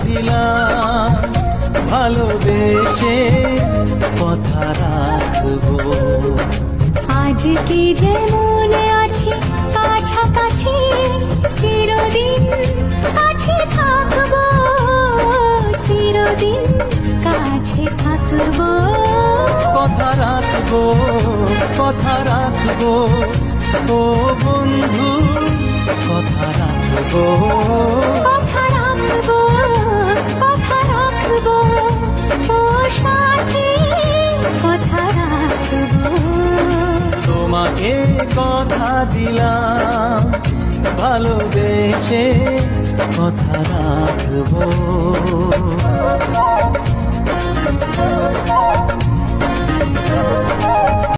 দিলাম, ভালোবেসে কথা রাখবো। আজকে যেমন আছি কাছাকাছি, চিরদিন কাছে থাকবো, চিরদিন কাছে থাকবো। কথা রাখবো, কথা রাখবো, ও বন্ধু কথা রাখবো। কথা রাখবো, কথা রাখবো, ও সাথী কথা রাখবো। তোমাকে কথা দিলাম, ভালোবেসে কথা রাখবো।